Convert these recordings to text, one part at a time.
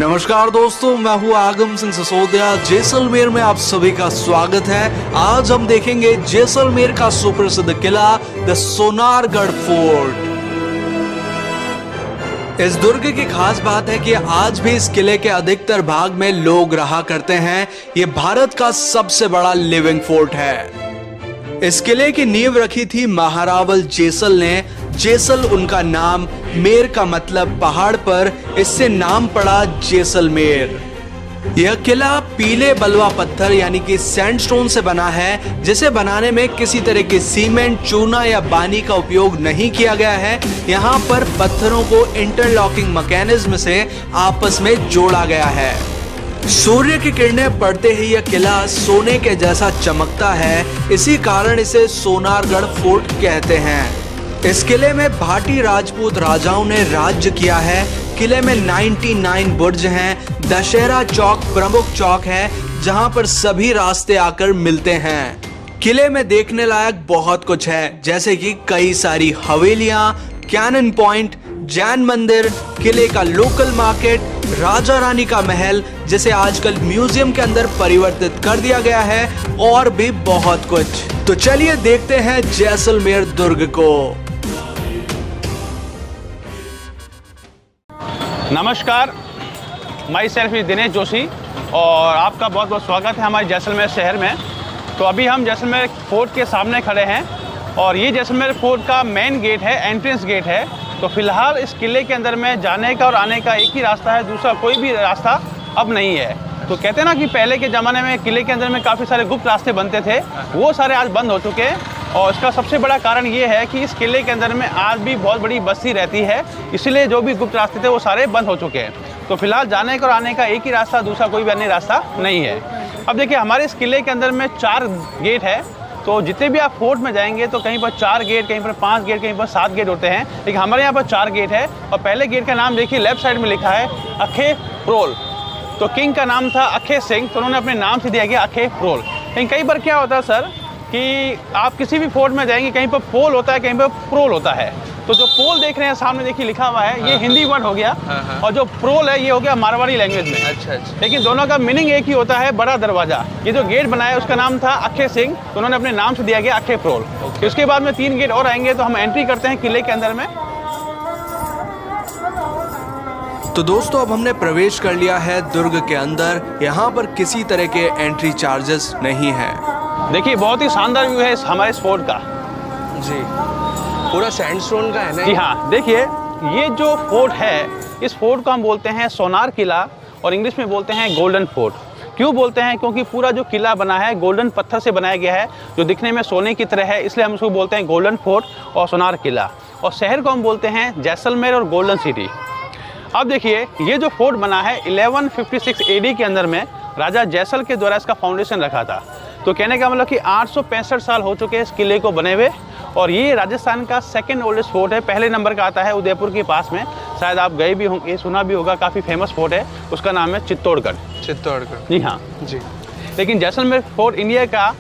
नमस्कार दोस्तों, मैं हूँ आगम सिंह सिसोदिया। जैसलमेर में आप सभी का स्वागत है। आज हम देखेंगे जैसलमेर का सुप्रसिद्ध किला द सोनारगढ़ फोर्ट। इस दुर्ग की खास बात है कि आज भी इस किले के अधिकतर भाग में लोग रहा करते हैं। ये भारत का सबसे बड़ा लिविंग फोर्ट है। इस किले की नींव रखी थी महारावल जैसल ने। जैसल उनका नाम, मेर का मतलब पहाड़ पर, इससे नाम पड़ा जैसलमेर। यह किला पीले बलुआ पत्थर यानी कि सैंडस्टोन से बना है, जिसे बनाने में किसी तरह के सीमेंट, चूना या बानी का उपयोग नहीं किया गया है। यहाँ पर पत्थरों को इंटरलॉकिंग मैकेनिज्म से आपस में जोड़ा गया है। सूर्य की किरणें पड़ते ही यह किला सोने के जैसा चमकता है, इसी कारण इसे सोनारगढ़ फोर्ट कहते हैं। इस किले में भाटी राजपूत राजाओं ने राज्य किया है। किले में 99 बुर्ज हैं। दशहरा चौक प्रमुख चौक है, जहां पर सभी रास्ते आकर मिलते हैं। किले में देखने लायक बहुत कुछ है, जैसे कि कई सारी हवेलियां, कैनन पॉइंट, जैन मंदिर, किले का लोकल मार्केट, राजा रानी का महल जिसे आजकल म्यूजियम के अंदर परिवर्तित कर दिया गया है, और भी बहुत कुछ। तो चलिए देखते हैं जैसलमेर दुर्ग को। नमस्कार, माई सेल्फ दिनेश जोशी और आपका बहुत बहुत स्वागत है हमारे जैसलमेर शहर में। तो अभी हम जैसलमेर फोर्ट के सामने खड़े हैं और ये जैसलमेर फोर्ट का मेन गेट है, एंट्रेंस गेट है। तो फिलहाल इस किले के अंदर में जाने का और आने का एक ही रास्ता है, दूसरा कोई भी रास्ता अब नहीं है। तो कहते हैं ना कि पहले के ज़माने में किले के अंदर में काफ़ी सारे गुप्त रास्ते बनते थे, वो सारे आज बंद हो चुके हैं। और इसका सबसे बड़ा कारण ये है कि इस किले के अंदर में आज भी बहुत बड़ी बस्ती रहती है, इसलिए जो भी गुप्त रास्ते थे वो सारे बंद हो चुके हैं। तो फिलहाल जाने का और आने का एक ही रास्ता, दूसरा कोई भी अन्य रास्ता नहीं है। अब देखिए, हमारे इस किले के अंदर में 4 गेट है। तो जितने भी आप फोर्ट में जाएंगे तो कहीं पर 4 गेट, कहीं पर 5 गेट, कहीं पर 7 गेट होते हैं, लेकिन हमारे यहाँ पर 4 गेट है। और पहले गेट का नाम देखिए, लेफ्ट साइड में लिखा है अखे प्रोल। तो किंग का नाम था अखे सिंह, तो उन्होंने अपने नाम से दिया गया अखे प्रोल। लेकिन कई बार क्या होता है सर कि आप किसी भी फोर्ट में जाएंगे, कहीं पर पोल होता है, कहीं पर प्रोल होता है। तो जो पोल देख रहे हैं सामने देखिए लिखा हुआ है, ये हिंदी वर्ड हो गया, और जो प्रोल है ये हो गया मारवाड़ी लैंग्वेज में। अच्छा। लेकिन दोनों का मीनिंग एक ही होता है, बड़ा दरवाजा। ये जो गेट बनाया उसका नाम था अखे सिंह, तो उन्होंने अपने नाम से दिया गया अखे प्रोल। उसके बाद में 3 गेट और आएंगे, तो हम एंट्री करते हैं किले के अंदर में। तो दोस्तों, अब हमने प्रवेश कर लिया है दुर्ग के अंदर। यहाँ पर किसी तरह के एंट्री चार्जेस नहीं है। देखिए, बहुत ही शानदार व्यू है हमारे इस फोर्ट का जी। पूरा सैंडस्टोन का है ना? जी हाँ। देखिए, ये जो फोर्ट है, इस फोर्ट को हम बोलते हैं सोनार किला, और इंग्लिश में बोलते हैं गोल्डन फोर्ट। क्यों बोलते हैं? क्योंकि पूरा जो किला बना है गोल्डन पत्थर से बनाया गया है, जो दिखने में सोने की तरह है, इसलिए हम उसको बोलते हैं गोल्डन फोर्ट और सोनार किला। और शहर को हम बोलते हैं जैसलमेर और गोल्डन सिटी। अब देखिए, ये जो फोर्ट बना है 1156 AD के अंदर में राजा जैसल के द्वारा इसका फाउंडेशन रखा था। तो कहने का मतलब कि 865 साल हो चुके हैं इस किले को बने हुए। और ये राजस्थान का 2nd ओल्डेस्ट फोर्ट है। पहले नंबर का आता है उदयपुर के पास में, शायद आप गए भी होंगे, सुना भी होगा, काफ़ी फेमस फोर्ट है, उसका नाम है चित्तौड़गढ़। जी हाँ जी। लेकिन जैसलमेर फोर्ट इंडिया का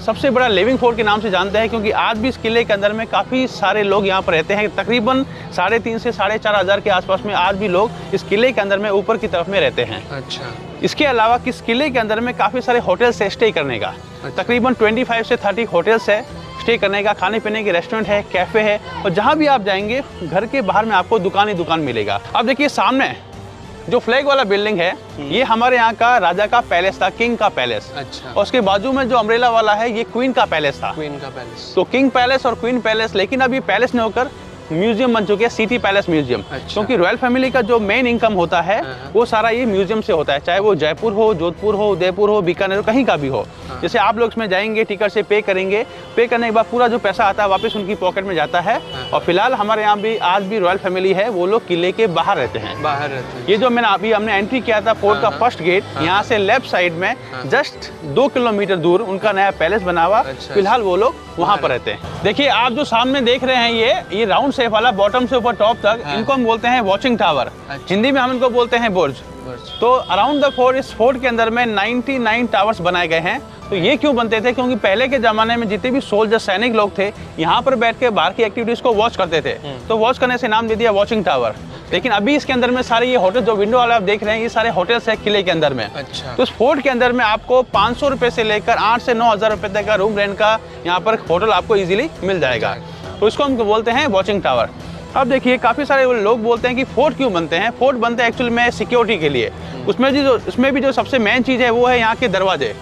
सबसे बड़ा लिविंग फोर्ट के नाम से जानते हैं, क्योंकि आज भी इस किले के अंदर में काफ़ी सारे लोग यहाँ पर रहते हैं। तकरीबन 3,500 से 4,500 के आसपास में आज भी लोग इस किले के अंदर में ऊपर की तरफ में रहते हैं। अच्छा। इसके अलावा इस किले के अंदर में काफ़ी सारे होटल्स है स्टे करने का। अच्छा। तकरीबन 25 से 30 होटल्स है स्टे करने का, खाने पीने के रेस्टोरेंट है, कैफ़े है, और जहाँ भी आप जाएंगे घर के बाहर में आपको दुकान ही दुकान मिलेगा। अब देखिए, सामने जो फ्लैग वाला बिल्डिंग है, ये हमारे यहाँ का राजा का पैलेस था, किंग का पैलेस। अच्छा। और उसके बाजू में जो अम्ब्रेला वाला है, ये क्वीन का पैलेस था। क्वीन का पैलेस। तो किंग पैलेस और क्वीन पैलेस, लेकिन अब ये पैलेस नहीं होकर म्यूजियम बन चुके हैं, सिटी पैलेस म्यूजियम। अच्छा। क्योंकि रॉयल फैमिली का जो मेन इनकम होता है वो सारा ये म्यूजियम से होता है, चाहे वो जयपुर हो, जोधपुर हो, उदयपुर हो, बीकानेर हो, कहीं का भी हो। जैसे आप लोग इसमें जाएंगे, टिकट से पे करेंगे, पे करने के बाद पूरा जो पैसा आता है वापस उनकी पॉकेट में जाता है। और फिलहाल हमारे यहाँ भी आज भी रॉयल फैमिली है, वो लोग किले के बाहर रहते हैं। ये जो मैंने अभी हमने एंट्री किया था फोर्ट का फर्स्ट गेट, यहाँ से लेफ्ट साइड में जस्ट 2 किलोमीटर दूर उनका नया पैलेस बना हुआ। फिलहाल वो लोग वहाँ पर रहते हैं। देखिए, आप जो सामने देख रहे हैं, ये राउंड शेप वाला, बॉटम से ऊपर टॉप तक, इनको हम बोलते हैं वॉचिंग टावर। हिंदी में हम इनको बोलते हैं बुर्ज। तो अराउंड द फोर्ट, इस फोर्ट के अंदर में 99 टावर्स बनाए गए हैं। तो ये क्यों बनते थे? क्योंकि पहले के ज़माने में जितने भी सोल्जर, सैनिक लोग थे, यहाँ पर बैठ के बाहर की एक्टिविटीज़ को वॉच करते थे। तो वॉच करने से नाम दे दिया वॉचिंग टावर। लेकिन अभी इसके अंदर में सारे ये होटल जो विंडो वाले आप देख रहे हैं, ये सारे होटल्स है किले के अंदर में। अच्छा। तो उस फोर्ट के अंदर में आपको 500 रुपये से लेकर 8 से 9 हज़ार रुपये तक का रूम रेंट का यहाँ पर होटल आपको ईजिली मिल जाएगा। तो इसको हम बोलते हैं वॉचिंग टावर। अब देखिए काफ़ी सारे लोग बोलते हैं कि फोर्ट क्यों बनते हैं। फोर्ट बनते हैं एक्चुअल में सिक्योरिटी के लिए। उसमें भी जो सबसे मेन चीज़ है वो है यहाँ के दरवाजे।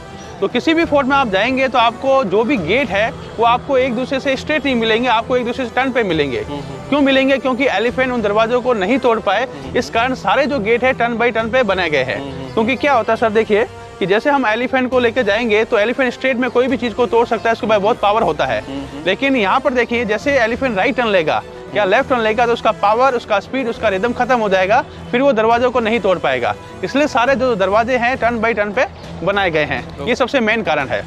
तो किसी भी फोर्ट में आप जाएंगे तो आपको जो भी गेट है वो आपको एक दूसरे से स्ट्रेट नहीं मिलेंगे, आपको एक दूसरे से टर्न पे मिलेंगे। क्यों मिलेंगे? क्योंकि एलिफेंट उन दरवाजों को नहीं तोड़ पाए, इस कारण सारे जो गेट है टर्न बाई टर्न पे बनाए गए हैं। क्योंकि क्या होता है सर, देखिए कि जैसे हम एलिफेंट को लेकर जाएंगे तो एलिफेंट स्ट्रेट में कोई भी चीज़ को तोड़ सकता है, उसके पास बहुत पावर होता है। लेकिन यहाँ पर देखिए जैसे एलिफेंट राइट टर्न लेगा या लेफ्ट टर्न लेगा तो उसका पावर, उसका स्पीड, उसका रिदम खत्म हो जाएगा, फिर वो दरवाजों को नहीं तोड़ पाएगा। इसलिए सारे जो दरवाजे हैं टर्न बाई टर्न पे बनाए गए हैं। ये सबसे मेन कारण है।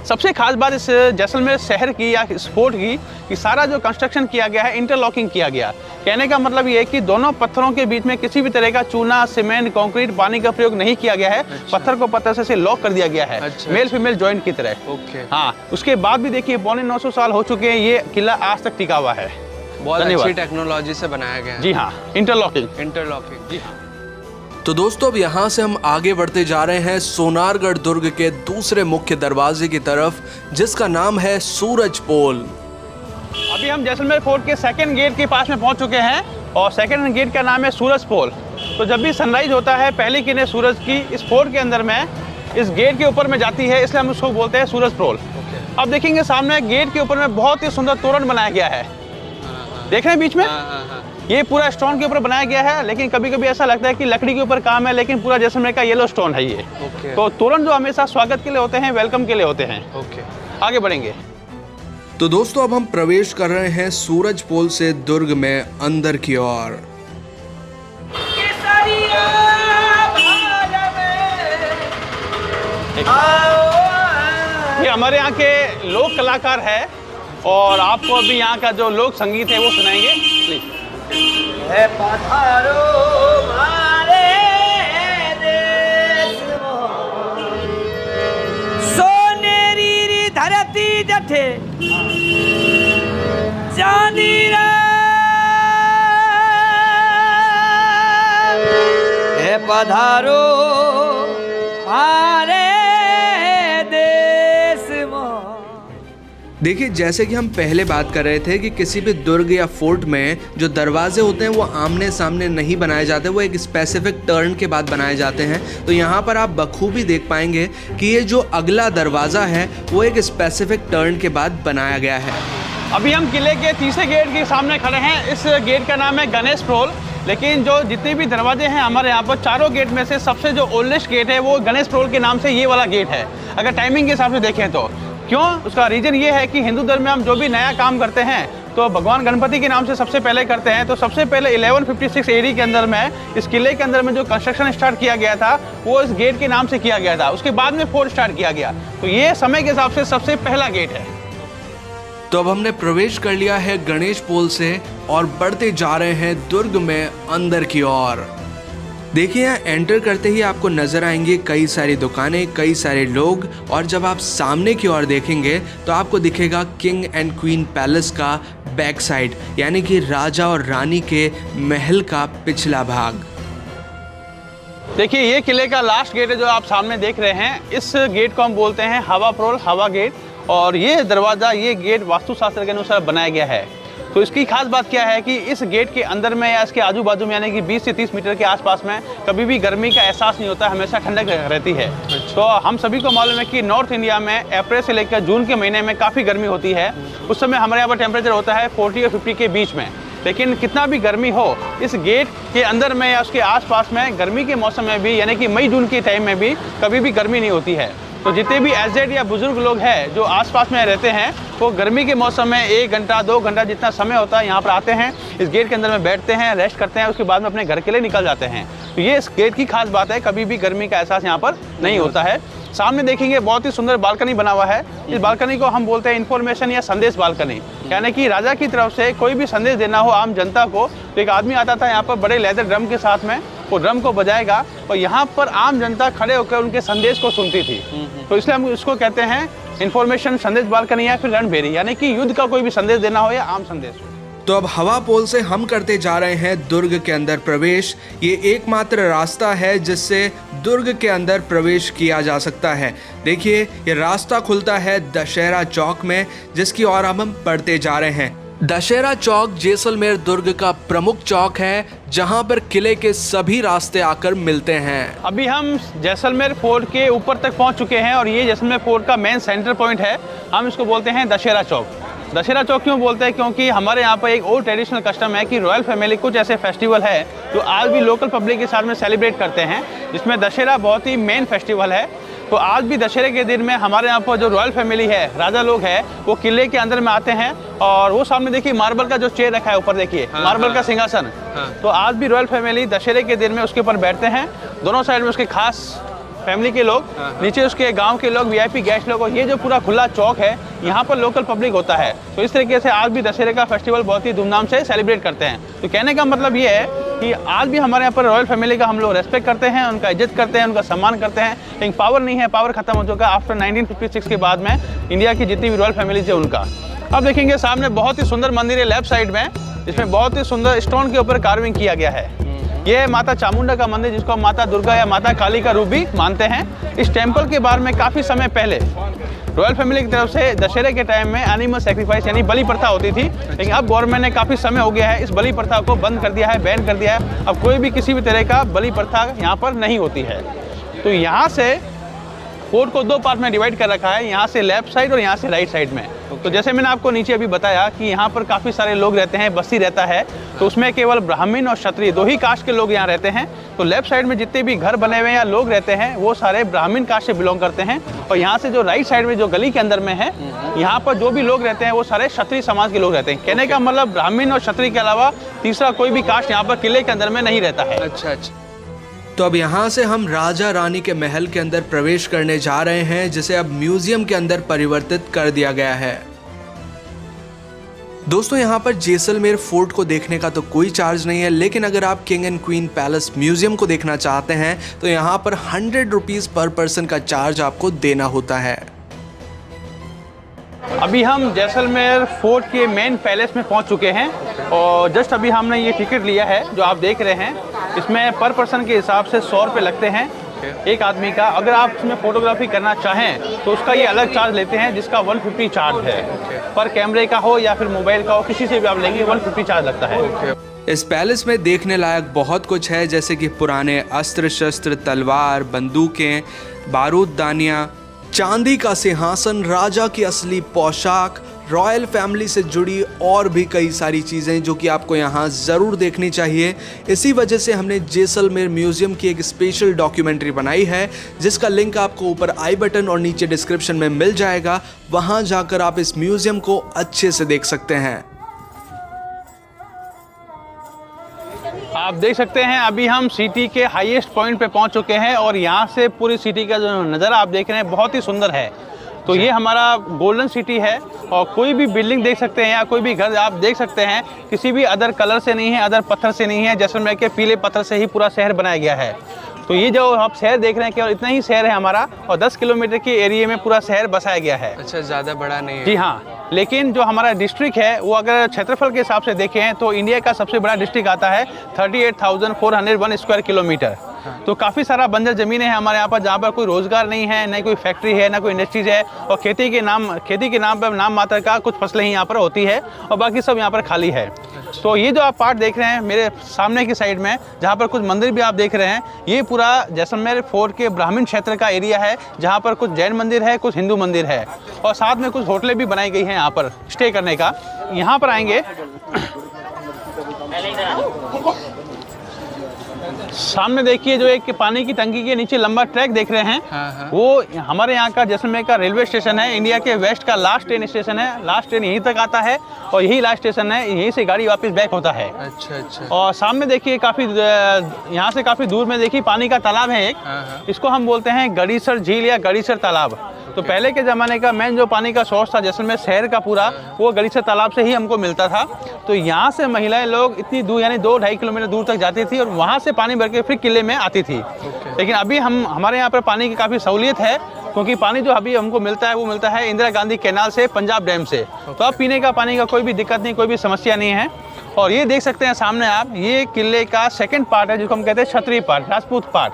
सबसे खास बात इस जैसलमेर शहर की या इस फोर्ट की कि सारा जो कंस्ट्रक्शन किया गया है इंटरलॉकिंग किया गया। कहने का मतलब ये है कि दोनों पत्थरों के बीच में किसी भी तरह का चूना, सीमेंट, कंक्रीट, पानी का प्रयोग नहीं किया गया है। अच्छा। पत्थर को पत्थर से लॉक कर दिया गया है। अच्छा। मेल फीमेल जॉइंट की तरह। ओके। हाँ, उसके बाद भी देखिए 950 साल हो चुके हैं, ये किला आज तक टिका हुआ है। बहुत अच्छी टेक्नोलॉजी से बनाया गया है। जी हाँ, इंटरलॉकिंग। जी हाँ। तो दोस्तों अब यहाँ से हम आगे बढ़ते जा रहे हैं सोनारगढ़ दुर्ग के दूसरे मुख्य दरवाजे की तरफ, जिसका नाम है सूरज पोल। अभी हम जैसलमेर फोर्ट के सेकंड गेट के पास में पहुँच चुके हैं और सेकंड गेट का नाम है सूरज पोल। तो जब भी सनराइज होता है पहली किरणें सूरज की इस फोर्ट के अंदर में इस गेट के ऊपर में जाती है, इसलिए हम उसको बोलते हैं सूरज पोल। अब देखेंगे सामने गेट के ऊपर में बहुत ही सुंदर तोरण बनाया गया है। देख रहे हैं बीच में? ये पूरा स्टोन के ऊपर बनाया गया है, लेकिन कभी कभी ऐसा लगता है कि लकड़ी के ऊपर काम है, लेकिन पूरा जैसलमेर का येलो स्टोन है ये। तो तोरण जो हमेशा स्वागत के लिए होते हैं, वेलकम के लिए होते हैं। आगे बढ़ेंगे। तो दोस्तों अब हम प्रवेश कर रहे हैं सूरज पोल से दुर्ग में अंदर की ओर। ये हमारे यहाँ के लोक कलाकार है और आपको अभी यहाँ का जो लोक संगीत है वो सुनाएंगे। प्लीज। है पधारो मारे देश सोनेरी धरती जठे जानी रे है पधारो मारे देखिए जैसे कि हम पहले बात कर रहे थे कि किसी भी दुर्ग या फोर्ट में जो दरवाजे होते हैं वो आमने सामने नहीं बनाए जाते, वो एक स्पेसिफिक टर्न के बाद बनाए जाते हैं। तो यहाँ पर आप बखूबी देख पाएंगे कि ये जो अगला दरवाज़ा है वो एक स्पेसिफिक टर्न के बाद बनाया गया है। अभी हम किले के तीसरे गेट के सामने खड़े हैं। इस गेट का नाम है गणेश प्रोल। लेकिन जो जितने भी दरवाजे हैं हमारे यहाँ पर चारों गेट में से सबसे जो ओल्डेस्ट गेट है वो गणेश प्रोल के नाम से ये वाला गेट है, अगर टाइमिंग के हिसाब से देखें तो। क्यों? उसका रीज़न ये है कि हिंदू धर्म में हम जो भी नया काम करते हैं तो भगवान गणपति के नाम से सबसे पहले करते हैं। तो सबसे पहले 1156 एडी के अंदर में इस किले के अंदर में जो कंस्ट्रक्शन स्टार्ट किया गया था वो इस गेट के नाम से किया गया था। उसके बाद में फोर्ट स्टार्ट किया गया। तो ये समय के हिसाब से सबसे पहला गेट है। तो अब हमने प्रवेश कर लिया है गणेश पोल से और बढ़ते जा रहे हैं दुर्ग में अंदर की ओर। देखिए यहाँ एंटर करते ही आपको नजर आएंगे कई सारी दुकानें, कई सारे लोग, और जब आप सामने की ओर देखेंगे तो आपको दिखेगा किंग एंड क्वीन पैलेस का बैक साइड, यानी कि राजा और रानी के महल का पिछला भाग। देखिए ये किले का लास्ट गेट है जो आप सामने देख रहे हैं। इस गेट को हम बोलते हैं हवा प्रोल, हवा गेट। और ये दरवाज़ा, ये गेट वास्तुशास्त्र के अनुसार बनाया गया है। तो इसकी खास बात क्या है कि इस गेट के अंदर में या इसके आजू बाजू में यानी कि 20 से 30 मीटर के आसपास में कभी भी गर्मी का एहसास नहीं होता, हमेशा ठंडक रहती है। तो हम सभी को मालूम है कि नॉर्थ इंडिया में अप्रैल से लेकर जून के महीने में काफ़ी गर्मी होती है। उस समय हमारे यहाँ पर टेम्परेचर होता है 40 और 50 के बीच में। लेकिन कितना भी गर्मी हो, इस गेट के अंदर में या उसके आसपास में गर्मी के मौसम में भी यानी कि मई जून के टाइम में भी कभी भी गर्मी नहीं होती है। तो जितने भी एजेड या बुजुर्ग लोग हैं जो आसपास में रहते हैं वो गर्मी के मौसम में 1 घंटा 2 घंटा जितना समय होता है यहाँ पर आते हैं, इस गेट के अंदर में बैठते हैं, रेस्ट करते हैं, उसके बाद में अपने घर के लिए निकल जाते हैं। तो ये इस गेट की खास बात है, कभी भी गर्मी का एहसास यहाँ पर नहीं होता है। सामने देखेंगे बहुत ही सुंदर बालकनी बना हुआ है। इस बालकनी को हम बोलते हैं इन्फॉर्मेशन या संदेश बालकनी, यानी कि राजा की तरफ से कोई भी संदेश देना हो आम जनता को तो एक आदमी आता था यहाँ पर बड़े लेदर ड्रम के साथ में, वो ड्रम को बजाएगा और यहाँ पर आम जनता खड़े होकर उनके संदेश को सुनती थी। तो इसलिए हम इसको कहते हैं इन्फॉर्मेशन संदेश बालकनी या फिर रणभेरी, यानी कि युद्ध का कोई भी संदेश देना हो या आम संदेश हो। तो अब हवा पोल से हम करते जा रहे हैं दुर्ग के अंदर प्रवेश। ये एकमात्र रास्ता है जिससे दुर्ग के अंदर प्रवेश किया जा सकता है। देखिए ये रास्ता खुलता है दशहरा चौक में, जिसकी ओर अब हम बढ़ते जा रहे हैं। दशहरा चौक जैसलमेर दुर्ग का प्रमुख चौक है, जहां पर किले के सभी रास्ते आकर मिलते हैं। अभी हम जैसलमेर फोर्ट के ऊपर तक पहुंच चुके हैं और ये जैसलमेर फोर्ट का मेन सेंटर पॉइंट है। हम इसको बोलते हैं दशहरा चौक। दशहरा चौक क्यों बोलते हैं? क्योंकि हमारे यहाँ पर एक और ट्रेडिशनल कस्टम है कि रॉयल फैमिली कुछ ऐसे फेस्टिवल है जो आज भी लोकल पब्लिक के साथ में सेलिब्रेट करते हैं, जिसमें दशहरा बहुत ही मेन फेस्टिवल है। तो आज भी दशहरे के दिन में हमारे यहाँ पर जो रॉयल फैमिली है, राजा लोग हैं, वो किले के अंदर में आते हैं और वो सामने देखिए मार्बल का जो चेयर रखा है ऊपर, देखिए मार्बल का सिंहासन। तो आज भी रॉयल फैमिली दशहरे के दिन में उसके ऊपर बैठते हैं। दोनों साइड में उसके खास फैमिली के लोग, नीचे उसके गांव के लोग, वीआईपी गेस्ट लोग, और ये जो पूरा खुला चौक है यहाँ पर लोकल पब्लिक होता है। तो इस तरीके से आज भी दशहरे का फेस्टिवल बहुत ही धूमधाम से सेलिब्रेट करते हैं। तो कहने का मतलब ये है कि आज भी हमारे यहाँ पर रॉयल फैमिली का हम लोग रेस्पेक्ट करते हैं, उनका इज्जत करते हैं, उनका सम्मान करते हैं। लेकिन पावर नहीं है, पावर खत्म हो चुका है आफ्टर 1956 के बाद में इंडिया की जितनी भी रॉयल फैमिलीज है उनका। अब देखेंगे सामने बहुत ही सुंदर मंदिर है लेफ्ट साइड में, जिसमें बहुत ही सुंदर स्टोन के ऊपर कार्विंग किया गया है। ये है माता चामुंडा का मंदिर, जिसको हम माता दुर्गा या माता काली का रूप भी मानते हैं। इस टेम्पल के बारे में काफ़ी समय पहले रॉयल फैमिली की तरफ से दशहरे के टाइम में एनिमल सेक्रीफाइस यानी बलि प्रथा होती थी, लेकिन अब गवर्नमेंट ने काफ़ी समय हो गया है इस बलि प्रथा को बंद कर दिया है, बैन कर दिया है। अब कोई भी किसी भी तरह का बलि प्रथा यहाँ पर नहीं होती है। तो यहाँ से फोर्ट को दो पार्ट में डिवाइड कर रखा है, यहाँ से लेफ्ट साइड और यहाँ से राइट साइड में। तो जैसे मैंने आपको नीचे अभी बताया कि यहाँ पर काफ़ी सारे लोग रहते हैं, बस्ती रहता है, तो उसमें केवल ब्राह्मण और क्षत्रिय दो ही कास्ट के लोग यहाँ रहते हैं। तो लेफ्ट साइड में जितने भी घर बने हुए हैं या लोग रहते हैं वो सारे ब्राह्मण कास्ट से बिलोंग करते हैं, और यहाँ से जो राइट साइड में जो गली के अंदर में है यहाँ पर जो भी लोग रहते हैं वो सारे क्षत्रिय समाज के लोग रहते हैं। कहने का मतलब ब्राह्मण और क्षत्रिय के अलावा तीसरा कोई भी कास्ट यहाँ पर किले के अंदर में नहीं रहता है। अच्छा। तो अब यहाँ से हम राजा रानी के महल के अंदर प्रवेश करने जा रहे हैं, जिसे अब म्यूजियम के अंदर परिवर्तित कर दिया गया है। दोस्तों यहाँ पर जैसलमेर फोर्ट को देखने का तो कोई चार्ज नहीं है, लेकिन अगर आप king and queen palace museum को देखना चाहते हैं तो यहाँ पर 100 रुपीज़ पर पर्सन का चार्ज आपको देना होता है। अभी हम जैसलमेर फोर्ट के मेन पैलेस में पहुंच चुके हैं और जस्ट अभी हमने ये टिकट लिया है जो आप देख रहे हैं। इसमें पर पर्सन के हिसाब से 100 रुपये लगते हैं एक आदमी का। अगर आप इसमें फोटोग्राफी करना चाहें तो उसका ये अलग चार्ज लेते हैं, जिसका 150 चार्ज है। पर कैमरे का हो या फिर मोबाइल का हो, किसी से भी आप लेंगे 150 चार्ज लगता है। इस पैलेस में देखने लायक बहुत कुछ है, जैसे कि पुराने अस्त्र शस्त्र, तलवार, बंदूकें, बारूददानियाँ, चांदी का सिंहासन, राजा की असली पोशाक, रॉयल फैमिली से जुड़ी और भी कई सारी चीज़ें जो कि आपको यहाँ ज़रूर देखनी चाहिए। इसी वजह से हमने जैसलमेर म्यूज़ियम की एक स्पेशल डॉक्यूमेंट्री बनाई है, जिसका लिंक आपको ऊपर आई बटन और नीचे डिस्क्रिप्शन में मिल जाएगा। वहाँ जाकर आप इस म्यूज़ियम को अच्छे से देख सकते हैं। आप देख सकते हैं अभी हम सिटी के हाईएस्ट पॉइंट पे पहुंच चुके हैं और यहाँ से पूरी सिटी का जो नज़ारा आप देख रहे हैं बहुत ही सुंदर है। तो ये हमारा गोल्डन सिटी है और कोई भी बिल्डिंग देख सकते हैं या कोई भी घर आप देख सकते हैं, किसी भी अदर कलर से नहीं है, अदर पत्थर से नहीं है। जैसलमेर के पीले पत्थर से ही पूरा शहर बनाया गया है। तो ये जो आप शहर देख रहे हैं केवल इतना ही शहर है हमारा, और 10 किलोमीटर के एरिया में पूरा शहर बसाया गया है। अच्छा, ज़्यादा बड़ा नहीं है। जी हाँ, लेकिन जो हमारा डिस्ट्रिक्ट है वो अगर क्षेत्रफल के हिसाब से देखें तो इंडिया का सबसे बड़ा डिस्ट्रिक्ट आता है 38,401 स्क्वायर किलोमीटर। तो काफ़ी सारा बंजर ज़मीनें हैं हमारे यहाँ पर, जहाँ पर कोई रोज़गार नहीं है, न कोई फैक्ट्री है, न कोई इंडस्ट्रीज है, और खेती के नाम पर नाम मात्र का कुछ फसलें ही यहाँ पर होती है और बाकी सब यहाँ पर खाली है। तो ये जो आप पार्ट देख रहे हैं मेरे सामने की साइड में, जहाँ पर कुछ मंदिर भी आप देख रहे हैं, ये पूरा जैसलमेर फोर्ट के ब्राह्मण क्षेत्र का एरिया है, जहाँ पर कुछ जैन मंदिर है, कुछ हिंदू मंदिर है, और साथ में कुछ होटलें भी बनाई गई हैं यहाँ पर स्टे करने का। यहाँ पर आएंगे, सामने देखिए जो एक पानी की टंकी के नीचे लंबा ट्रैक देख रहे हैं, वो हमारे यहाँ का जैसलमेर का रेलवे स्टेशन है। इंडिया के वेस्ट का लास्ट ट्रेन स्टेशन है। लास्ट ट्रेन यहीं तक आता है और यही लास्ट स्टेशन है, यहीं से गाड़ी वापस बैक होता है। अच्छा। और सामने देखिए काफ़ी यहाँ से काफ़ी दूर में देखिए पानी का तालाब है एक, इसको हम बोलते हैं गड़ीसर झील या गड़ीसर तालाब। तो पहले के ज़माने का मेन जो पानी का सोर्स था जैसलमेर शहर का पूरा, वो गलीचा तालाब से ही हमको मिलता था। तो यहाँ से महिलाएं लोग इतनी दूर यानी 2-2.5 किलोमीटर दूर तक जाती थी और वहाँ से पानी भर के फिर किले में आती थी। लेकिन अभी हमारे यहाँ पर पानी की काफ़ी सहूलियत है, क्योंकि पानी जो अभी हमको मिलता है वो मिलता है इंदिरा गांधी कैनाल से, पंजाब डैम से। तो अब पीने का पानी का कोई भी दिक्कत नहीं, कोई भी समस्या नहीं है। और ये देख सकते हैं सामने आप, ये किले का सेकंड पार्ट है जिसको हम कहते हैं क्षत्रिय पार्ट, राजपूत पार्ट।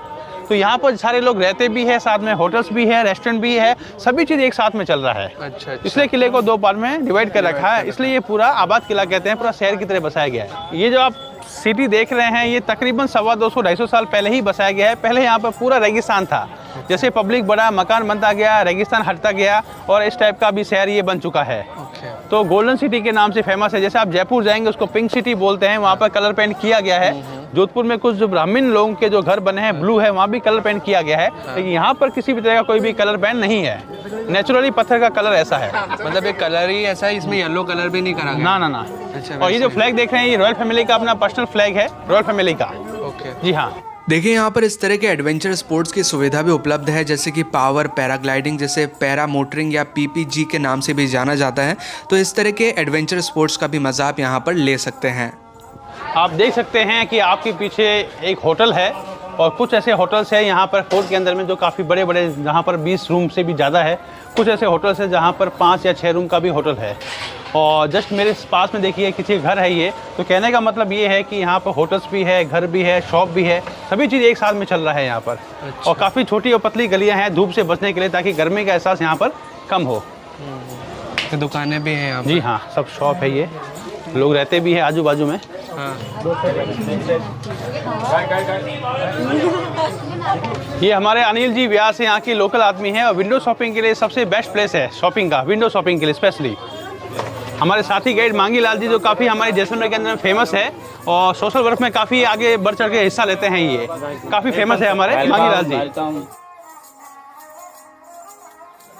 तो यहाँ पर सारे लोग रहते भी है, साथ में होटल्स भी है, रेस्टोरेंट भी है, सभी चीज़ एक साथ में चल रहा है। अच्छा। इसलिए किले को 2 पार्ट में डिवाइड कर रखा है, इसलिए ये पूरा आबाद किला कहते हैं, पूरा शहर की तरह बसाया गया है। ये जो आप सिटी देख रहे हैं ये तकरीबन 250-250 साल पहले ही बसाया गया है। पहले यहाँ पर पूरा रेगिस्तान था, जैसे पब्लिक बड़ा मकान बनता गया, रेगिस्तान हटता गया और इस टाइप का भी शहर ये बन चुका है। तो गोल्डन सिटी के नाम से फेमस है। जैसे आप जयपुर जाएंगे उसको पिंक सिटी बोलते हैं, वहाँ पर कलर पेंट किया गया है। जोधपुर में कुछ जो ब्राह्मण लोगों के जो घर बने हैं ब्लू है, वहाँ भी कलर पेंट किया गया है। लेकिन यहाँ पर किसी भी तरह का कोई भी कलर पेंट नहीं है, नेचुरली पत्थर का कलर ऐसा है। मतलब एक कलर ही ऐसा है, इसमें येलो कलर भी नहीं करा गया। ना। अच्छा। और ये जो फ्लैग देख रहे हैं ये रॉयल फैमिली का अपना पर्सनल फ्लैग है, रॉयल फैमिली का। ओके। जी हाँ। देखिए यहाँ पर इस तरह के एडवेंचर स्पोर्ट्स की सुविधा भी उपलब्ध है, जैसे कि पावर पैराग्लाइडिंग, जैसे पैरा मोटरिंग या PPG के नाम से भी जाना जाता है। तो इस तरह के एडवेंचर स्पोर्ट्स का भी मजा आप यहाँ पर ले सकते हैं। आप देख सकते हैं कि आपके पीछे एक होटल है और कुछ ऐसे होटल्स हैं यहाँ पर फोर्ट के अंदर में जो काफ़ी बड़े बड़े, जहाँ पर 20 रूम से भी ज़्यादा है। कुछ ऐसे होटल्स हैं जहाँ पर 5 या 6 रूम का भी होटल है। और जस्ट मेरे पास में देखिए किसी घर है ये। तो कहने का मतलब ये है कि यहाँ पर होटल्स भी है, घर भी है, शॉप भी है, सभी चीज़ एक साथ में चल रहा है यहाँ पर। अच्छा। और काफ़ी छोटी और पतली गलियाँ हैं धूप से बचने के लिए, ताकि गर्मी का एहसास यहाँ पर कम हो। तो दुकानें भी हैं यहाँ पर? जी हाँ, सब शॉप है, ये लोग रहते भी हैं आजू बाजू में। हाँ। ये हमारे अनिल जी व्यास से यहाँ की लोकल आदमी है और विंडो शॉपिंग के लिए सबसे बेस्ट प्लेस है शॉपिंग का, विंडो शॉपिंग के लिए स्पेशली। हमारे साथी गाइड मांगी लाल जी जो काफ़ी हमारे जैसलमेर के अंदर में फेमस है और सोशल वर्क में काफ़ी आगे बढ़ चढ़ के हिस्सा लेते हैं, ये काफ़ी फेमस है हमारे मांगी लाल जी।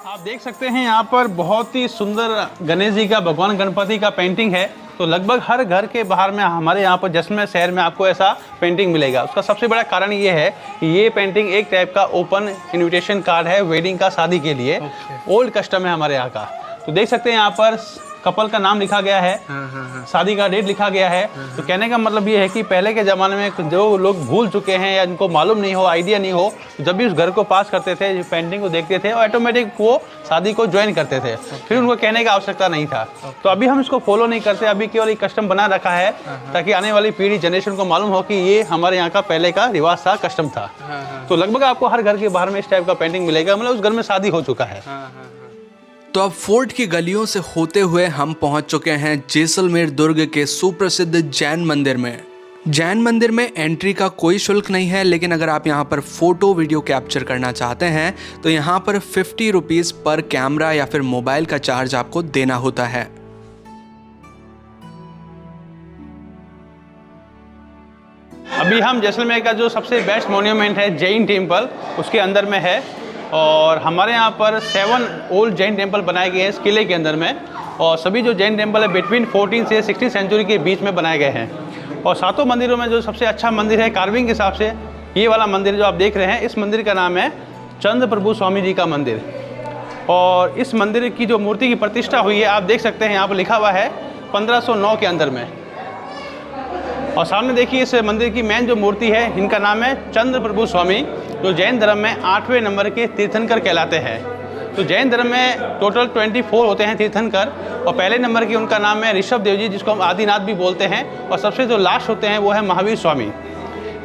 आप देख सकते हैं यहाँ पर बहुत ही सुंदर गणेश जी का, भगवान गणपति का पेंटिंग है। तो लगभग हर घर के बाहर में हमारे यहाँ पर जैसलमेर शहर में आपको ऐसा पेंटिंग मिलेगा। उसका सबसे बड़ा कारण ये है कि ये पेंटिंग एक टाइप का ओपन इनविटेशन कार्ड है वेडिंग का, शादी के लिए। ओल्ड कस्टम है हमारे यहाँ का। तो देख सकते हैं यहाँ पर कपल का नाम लिखा गया है, शादी का डेट लिखा गया है। तो कहने का मतलब ये है कि पहले के ज़माने में जो लोग भूल चुके हैं या इनको मालूम नहीं हो, आइडिया नहीं हो, जब भी उस घर को पास करते थे, पेंटिंग को देखते थे और ऑटोमेटिक वो शादी को ज्वाइन करते थे। फिर उनको कहने का आवश्यकता नहीं था। तो अभी हम इसको फॉलो नहीं करते, अभी केवल एक कस्टम बना रखा है ताकि आने वाली पीढ़ी जनरेशन को मालूम हो कि ये हमारे यहाँ का पहले का रिवाज था, कस्टम था। तो लगभग आपको हर घर के बाहर में इस टाइप का पेंटिंग मिलेगा, मतलब उस घर में शादी हो चुका है। तो अब फोर्ट की गलियों से होते हुए हम पहुंच चुके हैं जैसलमेर दुर्ग के सुप्रसिद्ध जैन मंदिर में। जैन मंदिर में एंट्री का कोई शुल्क नहीं है, लेकिन अगर आप यहां पर फोटो वीडियो कैप्चर करना चाहते हैं तो यहां पर 50 रुपीज़ पर कैमरा या फिर मोबाइल का चार्ज आपको देना होता है। अभी हम जैसलमेर का जो सबसे बेस्ट मोन्यूमेंट है जैन टेम्पल, उसके अंदर में है। और हमारे यहाँ पर 7 ओल्ड जैन टेम्पल बनाए गए हैं इस किले के अंदर में। और सभी जो जैन टेम्पल है बिटवीन 14 से 16 सेंचुरी के बीच में बनाए गए हैं। और 7 मंदिरों में जो सबसे अच्छा मंदिर है कार्विंग के हिसाब से, ये वाला मंदिर जो आप देख रहे हैं, इस मंदिर का नाम है चंद्र प्रभु स्वामी जी का मंदिर। और इस मंदिर की जो मूर्ति की प्रतिष्ठा हुई है आप देख सकते हैं, यहाँ पर लिखा हुआ है 1509 के अंदर में। और सामने देखिए इस मंदिर की मेन जो मूर्ति है, इनका नाम है चंद्र प्रभु स्वामी, जो जैन धर्म में 8वें नंबर के तीर्थंकर कहलाते हैं। तो जैन धर्म में टोटल 24 होते हैं तीर्थंकर और पहले नंबर की उनका नाम है ऋषभ देव जी, जिसको हम आदिनाथ भी बोलते हैं। और सबसे जो लास्ट होते हैं वो है महावीर स्वामी।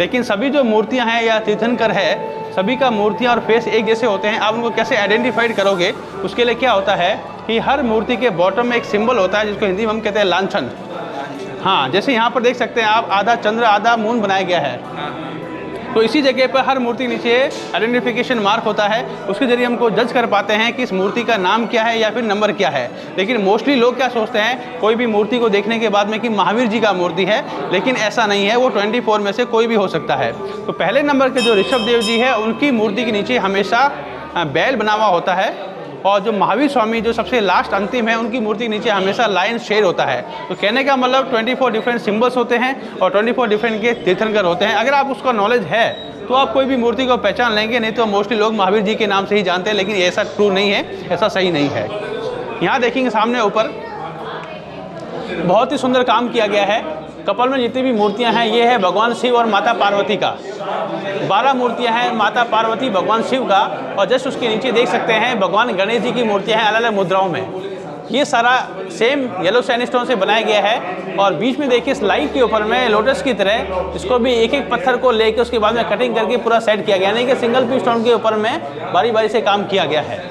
लेकिन सभी जो मूर्तियां हैं या तीर्थंकर है, सभी का मूर्तियां और फेस एक जैसे होते हैं। आप उनको कैसे आइडेंटिफाइड करोगे, उसके लिए क्या होता है कि हर मूर्ति के बॉटम में एक सिंबल होता है जिसको हिंदी में हम कहते हैं लांछन। हाँ, जैसे यहाँ पर देख सकते हैं आप, आधा चंद्र आधा मून बनाया गया है। तो इसी जगह पर हर मूर्ति नीचे आइडेंटिफिकेशन मार्क होता है, उसके जरिए हमको जज कर पाते हैं कि इस मूर्ति का नाम क्या है या फिर नंबर क्या है। लेकिन मोस्टली लोग क्या सोचते हैं कोई भी मूर्ति को देखने के बाद में कि महावीर जी का मूर्ति है, लेकिन ऐसा नहीं है, वो 24 में से कोई भी हो सकता है। तो पहले नंबर के जो ऋषभ देव जी है, उनकी मूर्ति के नीचे हमेशा बैल बना हुआ होता है और जो महावीर स्वामी जो सबसे लास्ट अंतिम है, उनकी मूर्ति के नीचे हमेशा लायन शेर होता है। तो कहने का मतलब 24 डिफरेंट सिंबल्स होते हैं और 24 डिफरेंट के तीर्थंकर होते हैं। अगर आप उसका नॉलेज है तो आप कोई भी मूर्ति को पहचान लेंगे, नहीं तो मोस्टली लोग महावीर जी के नाम से ही जानते हैं, लेकिन ऐसा ट्रू नहीं है, ऐसा सही नहीं है। यहाँ देखेंगे सामने ऊपर बहुत ही सुंदर काम किया गया है। कपाल में जितनी भी मूर्तियां हैं ये है भगवान शिव और माता पार्वती का। 12 मूर्तियां हैं माता पार्वती भगवान शिव का, और जस्ट उसके नीचे देख सकते हैं भगवान गणेश जी की मूर्तियां हैं अलग अलग मुद्राओं में। ये सारा सेम येलो सैंडस्टोन से बनाया गया है। और बीच में देखिए स्लाइड के ऊपर में लोटस की तरह इसको भी एक एक पत्थर को लेके उसके बाद में कटिंग करके पूरा सेट किया गया, यानी कि सिंगल पीस स्टोन के ऊपर में बारी बारी से काम किया गया है।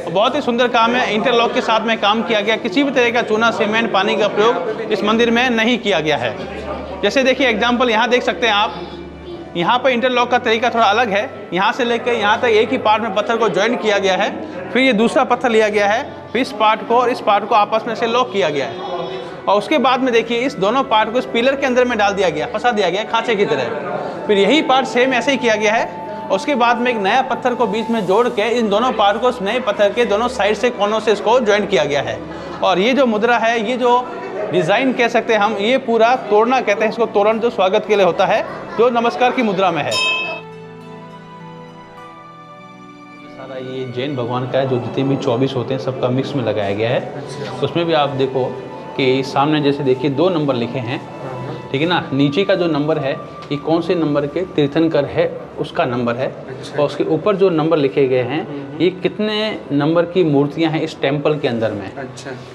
बहुत ही सुंदर काम है। इंटरलॉक के साथ में काम किया गया, किसी भी तरह का चूना सीमेंट पानी का प्रयोग इस मंदिर में नहीं किया गया है। जैसे देखिए एग्जाम्पल यहाँ देख सकते हैं आप, यहाँ पर इंटरलॉक का तरीका थोड़ा अलग है। यहाँ से लेकर यहाँ तक एक ही पार्ट में पत्थर को ज्वाइंट किया गया है, फिर ये दूसरा पत्थर लिया गया है, फिर इस पार्ट को और इस पार्ट को आपस में से लॉक किया गया है, और उसके बाद में देखिए इस दोनों पार्ट को इस पिलर के अंदर में डाल दिया गया, फंसा दिया गया खांचे की तरह। फिर यही पार्ट सेम ऐसे ही किया गया है। उसके बाद में एक नया पत्थर को बीच में जोड़ के इन दोनों पार्ट को इस नए पत्थर के दोनों साइड से कोनों से इसको ज्वाइंट किया गया है। और ये जो मुद्रा है, ये जो डिज़ाइन कह सकते हैं हम, ये पूरा तोड़ना कहते हैं इसको, तोरण जो स्वागत के लिए होता है, जो नमस्कार की मुद्रा में है। सारा ये जैन भगवान का है, जो जितने भी 24 होते हैं सबका मिक्स में लगाया गया है। उसमें भी आप देखो कि सामने जैसे देखिए 2 नंबर लिखे हैं, ठीक है ना। नीचे का जो नंबर है ये कौन से नंबर के तीर्थंकर है उसका नंबर है। और उसके ऊपर जो नंबर लिखे गए हैं ये कितने नंबर की मूर्तियां हैं इस टेंपल के अंदर में।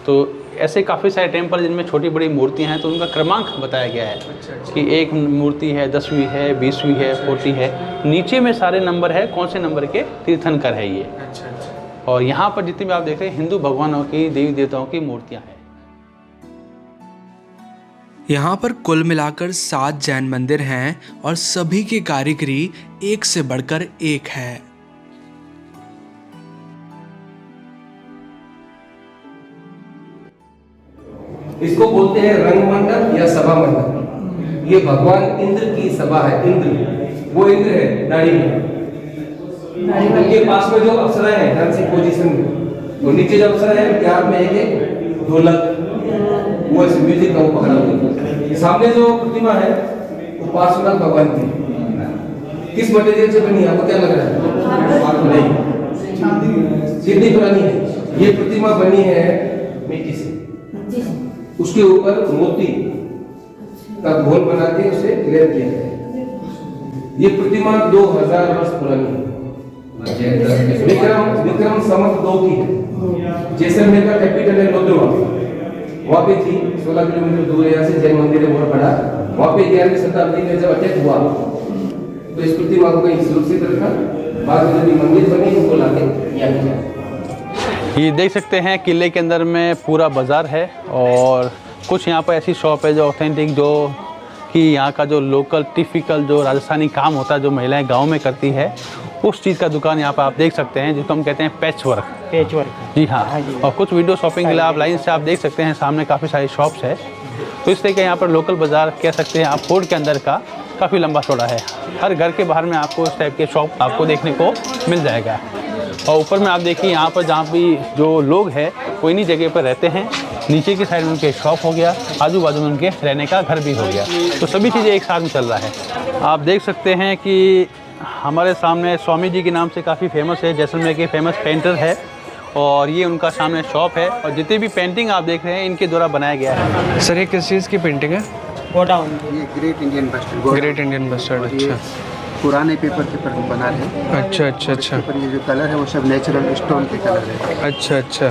तो ऐसे काफ़ी सारे टेंपल जिनमें छोटी बड़ी मूर्तियां हैं, तो उनका क्रमांक बताया गया है कि एक मूर्ति है 10वीं है, 20वीं है, 40 है। नीचे में सारे नंबर है कौन से नंबर के तीर्थंकर है ये। और यहाँ पर जितने भी आप देख रहे हैं हिंदू भगवानों की, देवी देवताओं की मूर्तियाँ हैं। यहाँ पर कुल मिलाकर 7 जैन मंदिर हैं और सभी की कारीगरी एक से बढ़कर एक है। इसको बोलते हैं रंग मंडप या सभा मंडप। ये भगवान इंद्र की सभा है। इंद्र, वो इंद्र है दाढ़ी में, उनके पास में जो अप्सरा है डांसिंग पोजीशन में, वो नीचे जो अप्सरा है उनके हाथ में एक ढोलक, वो ऐसे म्यूजिक का वो पकड़ा हुआ। सामने जो प्रतिमा है वो पार्श्वनाथ भगवान की। किस मटेरियल से बनी है आपको क्या लग रहा है? नहीं, कितनी पुरानी है ये प्रतिमा? बनी है मिट्टी से, उसके ऊपर मोती का घोल बना के उसे लेप किया है। ये प्रतिमा 2000 वर्ष पुरानी है। विक्रम संवत 2 की है। जैसलमेर का कैपिटल है लोधरवा, वहाँ पे थी 16 किलोमीटर दूर यहाँ से जैन मंदिर है बहुत बड़ा। वहाँ पे 11वीं शताब्दी में जब अटैक हुआ तो इस प्रतिमा को कहीं सुरक्षित रखा, बाद में जब मंदिर बने उनको लाके यहाँ किया। ये देख सकते हैं किले के अंदर में पूरा बाज़ार है, और कुछ यहाँ पर ऐसी शॉप है जो ऑथेंटिक, जो कि यहाँ का जो लोकल टिपिकल जो राजस्थानी काम होता है जो महिलाएं गांव में करती है, उस चीज़ का दुकान यहाँ पर आप देख सकते हैं, जिसको हम कहते हैं पैच वर्क। जी हाँ। और कुछ विंडो शॉपिंग के लिए आप लाइन से आप देख सकते हैं, सामने काफ़ी सारी शॉप्स है। तो इस तरह के यहाँ पर लोकल बाज़ार कह सकते हैं आप, फोर्ट के अंदर का काफ़ी लंबा चौड़ा है। हर घर के बाहर में आपको इस टाइप के शॉप आपको देखने को मिल जाएगा। और ऊपर में आप देखिए यहाँ पर जहाँ भी जो लोग हैं वो इन्हीं जगह पर रहते हैं। नीचे की साइड में उनके शॉप हो गया, आजू बाजू में उनके रहने का घर भी हो गया। तो सभी चीज़ें एक साथ में चल रहा है। आप देख सकते हैं कि हमारे सामने स्वामी जी के नाम से काफ़ी फेमस है, जैसलमेर के फेमस पेंटर है, और ये उनका सामने शॉप है। और जितनी भी पेंटिंग आप देख रहे हैं इनके द्वारा बनाया गया है। सर ये किस चीज़ की पेंटिंग है? ये great Indian bustard. Great Indian bustard. अच्छा, पुराने पेपर के पर बना है। अच्छा अच्छा अच्छा। पर ये जो कलर है वो सब नेचुरल स्टोन के कलर है। अच्छा अच्छा।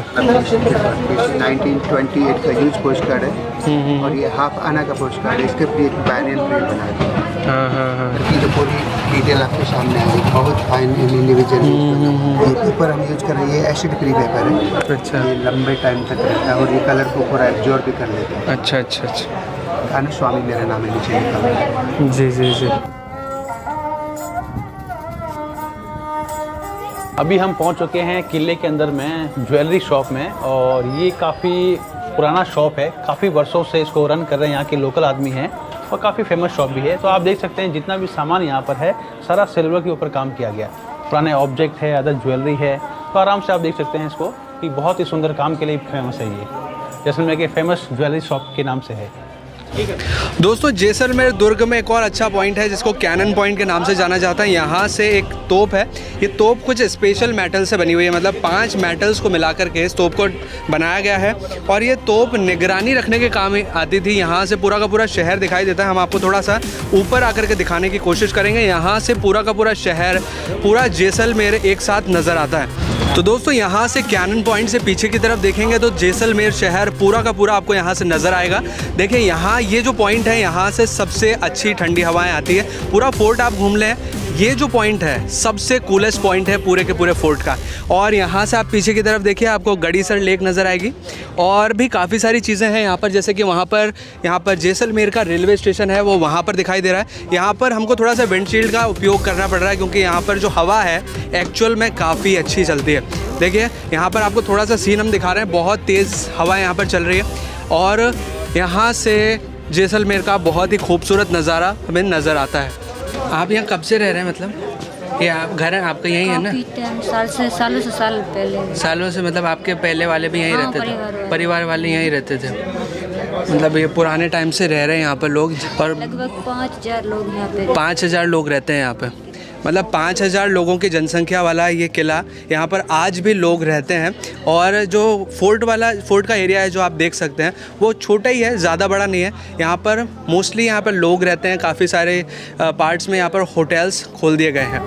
1928 का यूज पोस्ट कार्ड है, और ये हाफ आना का पोस्ट कार्ड है। इसके ऊपर एक बैनियन प्रिंट बना है। हाँ हाँ हाँ। ये जो पूरी डिटेल आपके सामने आ गई, बहुत फाइन इंडिविजुअल। ये पेपर हम यूज कर रहे हैं, ये एसिड फ्री पेपर है। अच्छा। ये लंबे टाइम तक रहता है, और ये कलर को पूरा एब्जॉर्ब भी कर लेता है। अच्छा अच्छा अच्छा। खाना स्वामी मेरा नाम है, नीचे लिखा हुआ है। जी जी जी। अभी हम पहुंच चुके हैं किले के अंदर में ज्वेलरी शॉप में, और ये काफ़ी पुराना शॉप है। काफ़ी वर्षों से इसको रन कर रहे हैं यहाँ के लोकल आदमी हैं, और काफ़ी फेमस शॉप भी है। तो आप देख सकते हैं जितना भी सामान यहाँ पर है सारा सिल्वर के ऊपर काम किया गया। पुराने ऑब्जेक्ट है, अदर ज्वेलरी है, तो आराम से आप देख सकते हैं इसको कि बहुत ही सुंदर काम के लिए फेमस है ये। जैसलमेर के फेमस ज्वेलरी शॉप के नाम से है। दोस्तों जैसलमेर दुर्ग में एक और अच्छा पॉइंट है जिसको कैनन पॉइंट के नाम से जाना जाता है। यहाँ से एक तोप है, ये तोप कुछ स्पेशल मेटल से बनी हुई है, मतलब 5 मेटल्स को मिलाकर के इस तोप को बनाया गया है। और ये तोप निगरानी रखने के काम आती थी। यहाँ से पूरा का पूरा शहर दिखाई देता है। हम आपको थोड़ा सा ऊपर आकर के दिखाने की कोशिश करेंगे। यहाँ से पूरा का पूरा शहर, पूरा जैसलमेर एक साथ नज़र आता है। तो दोस्तों यहाँ से कैनन पॉइंट से पीछे की तरफ देखेंगे तो जैसलमेर शहर पूरा का पूरा आपको यहाँ से नज़र आएगा। देखिए यहाँ ये जो पॉइंट है, यहाँ से सबसे अच्छी ठंडी हवाएं आती है। पूरा फोर्ट आप घूम लें, ये जो पॉइंट है सबसे कूलेस्ट पॉइंट है पूरे के पूरे फोर्ट का। और यहाँ से आप पीछे की तरफ देखिए, आपको गड़ीसर लेक नज़र आएगी और भी काफ़ी सारी चीज़ें हैं यहाँ पर। जैसे कि यहाँ पर जैसलमेर का रेलवे स्टेशन है वो वहाँ पर दिखाई दे रहा है। यहाँ पर हमको थोड़ा सा विंडशील्ड का उपयोग करना पड़ रहा है क्योंकि यहाँ पर जो हवा है एक्चुअल में काफ़ी अच्छी चलती है। देखिए यहाँ पर आपको थोड़ा सा सीन हम दिखा रहे हैं, बहुत तेज़ हवा यहाँ पर चल रही है और यहाँ से जैसलमेर का बहुत ही खूबसूरत नज़ारा हमें नज़र आता है। आप यहाँ कब से रह रहे हैं, मतलब ये आप घर है आपका यहीं है ना? सालों से सालों से, मतलब आपके पहले वाले भी यहीं रहते थे? परिवार वाले यहीं रहते थे, मतलब ये पुराने टाइम से रह रहे हैं यहाँ पर लोग। और लगभग 5000 लोग यहाँ पे 5000 लोग रहते हैं यहाँ पे, मतलब 5000 लोगों की जनसंख्या वाला ये किला, यहाँ पर आज भी लोग रहते हैं। और जो फोर्ट का एरिया है जो आप देख सकते हैं वो छोटा ही है, ज़्यादा बड़ा नहीं है। यहाँ पर मोस्टली यहाँ पर लोग रहते हैं। काफ़ी सारे पार्ट्स में यहाँ पर होटल्स खोल दिए गए हैं।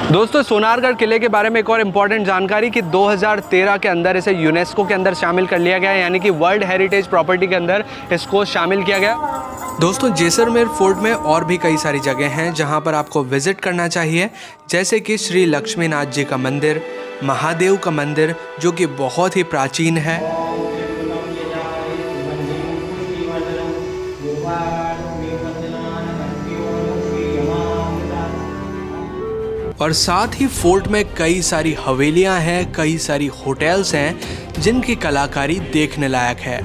दोस्तों सोनारगढ़ किले के बारे में एक और इम्पॉर्टेंट जानकारी कि 2013 के अंदर इसे यूनेस्को के अंदर शामिल कर लिया गया, यानी कि वर्ल्ड हेरिटेज प्रॉपर्टी के अंदर इसको शामिल किया गया। दोस्तों जैसलमेर फोर्ट में और भी कई सारी जगह हैं जहां पर आपको विजिट करना चाहिए, जैसे कि श्री लक्ष्मीनाथ जी का मंदिर, महादेव का मंदिर जो कि बहुत ही प्राचीन है, और साथ ही फोर्ट में कई सारी हवेलियां हैं, कई सारी होटल्स हैं जिनकी कलाकारी देखने लायक है।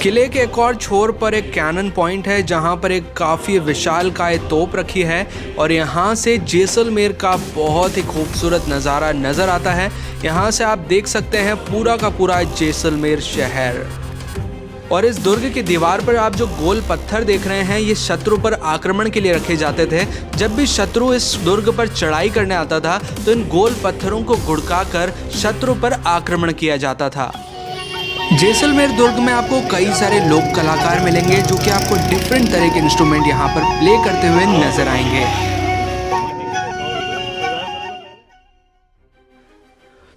किले के एक और छोर पर एक कैनन पॉइंट है जहां पर एक काफ़ी विशालकाय तोप रखी है और यहां से जैसलमेर का बहुत ही खूबसूरत नज़ारा नज़र आता है। यहां से आप देख सकते हैं पूरा का पूरा जैसलमेर शहर। और इस दुर्ग की दीवार पर आप जो गोल पत्थर देख रहे हैं ये शत्रु पर आक्रमण के लिए रखे जाते थे। जब भी शत्रु इस दुर्ग पर चढ़ाई करने आता था तो इन गोल पत्थरों को घुड़काकर शत्रु पर आक्रमण किया जाता था। जैसलमेर दुर्ग में आपको कई सारे लोक कलाकार मिलेंगे जो कि आपको डिफरेंट तरह के इंस्ट्रूमेंट यहाँ पर प्ले करते हुए नजर आएंगे।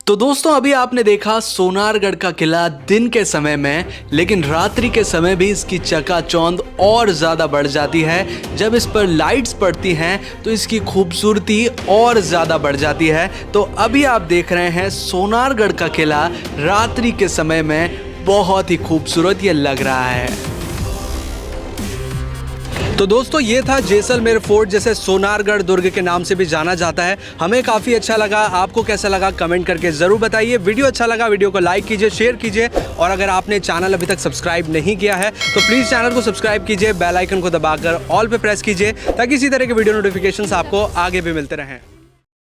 तो दोस्तों अभी आपने देखा सोनारगढ़ का किला दिन के समय में, लेकिन रात्रि के समय भी इसकी चकाचौंध और ज़्यादा बढ़ जाती है। जब इस पर लाइट्स पड़ती हैं तो इसकी खूबसूरती और ज़्यादा बढ़ जाती है। तो अभी आप देख रहे हैं सोनारगढ़ का किला रात्रि के समय में बहुत ही खूबसूरत ये लग रहा है। तो दोस्तों ये था जैसलमेर फोर्ट, जैसे सोनारगढ़ दुर्ग के नाम से भी जाना जाता है। हमें काफ़ी अच्छा लगा, आपको कैसा लगा कमेंट करके ज़रूर बताइए। वीडियो अच्छा लगा वीडियो को लाइक कीजिए, शेयर कीजिए और अगर आपने चैनल अभी तक सब्सक्राइब नहीं किया है तो प्लीज़ चैनल को सब्सक्राइब कीजिए, बेल आइकन को दबाकर ऑल पे प्रेस कीजिए ताकि इसी तरह के वीडियो नोटिफिकेशंस आपको आगे भी मिलते रहें।